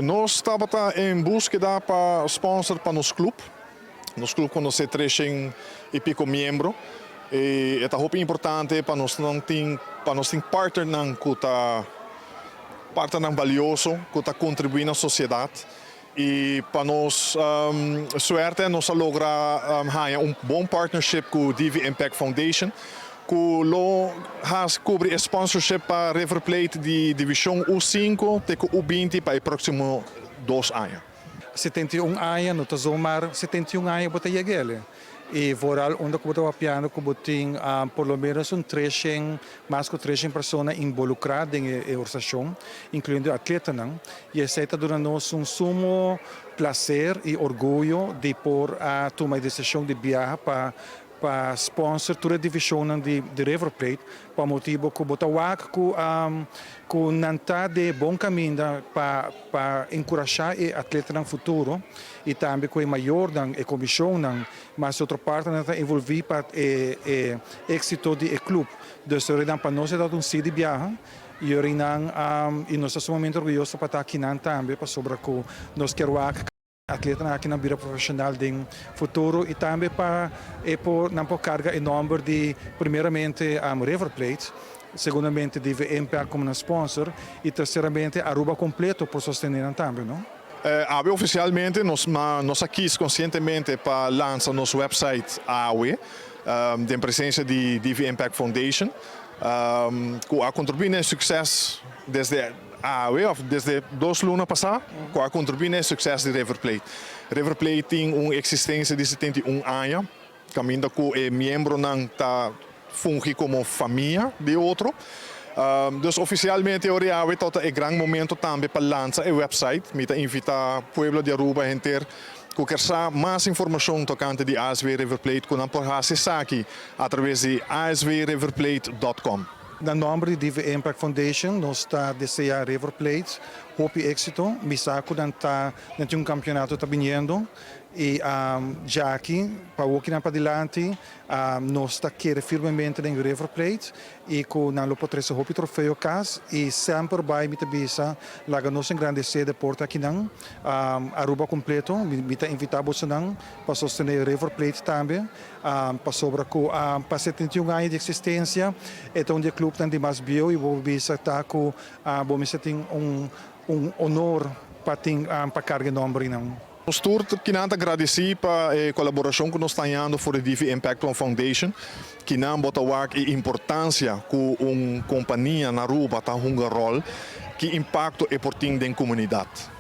Nós estamos em búsqueda para sponsor para nosso clube. Nosso clube conhece 300 e pico membros. E é muito importante para nós não ter partner que está partner valioso, que está contribuindo à sociedade. E para nós, suerte, nós logramos bom partnership com o DV Impact Foundation, que cobre sponsorship para River Plate de divisão U5 até o U20 para os próximos 2 anos. 71 anos, no Tazomar, 71 anos para chegar. E vooral onde eu estava piano, eu tinha pelo menos 300, mais de 300 pessoas involucradas na organização, incluindo atletas. E isso está dando-nos sumo prazer e orgulho de tomar a decisão de viajar para sponsor toda a divisão de River Plate, para motivo que o não está de bom caminho para encorajar os atletas no futuro e também com o maior da comissão, mas outra parte não está envolvida para o êxito do clube. Então, para nós é dado sítio de viagem. E nós estamos muito orgulhosos para estar aqui também, para sobre que nós queremos atleta aqui na vida profissional do futuro e também para não carga enorme de primeiramente a River Plate, segundamente de Impact como sponsor e terceiramente Aruba completo por sostener também, não? Oficialmente nós aqui conscientemente para lançar nosso website AAWE, de presença de DV Impact Foundation, que a contribuir ao sucesso desde 2 lunas passadas, que a contribuir ao sucesso de River Plate. River Plate tem uma existência de 71 anos, caminho que é membro não está funge como família de outro. Então, oficialmente, eu acho que é um grande momento também para lançar o website. Eu invito o povo de Aruba a ter qualquer mais informação tocante de ASW River Plate, que não pode acessar aqui através de aswriverplate.com. No nome de DV Impact Foundation, nós está desejando River Plate, hope e êxito. Misako está no campeonato está vindo e já aqui para o que para adelante, nós está querendo firmemente em River Plate e com na lupa três hope troféu cas e sempre vai me tabisa lá nós engrandecer de porta aqui não Aruba completo, me está invitado para sostener River Plate também, para sobre para 71 anos de existência, então o clube tem mais bio e vou bisa tá com vou ter honor para carga nome não. Nós queremos agradecer para a colaboração que nós estamos tendo com a DV Impact Foundation, que não bota a importância que uma companhia na Aruba tem um rol que impacta a comunidade.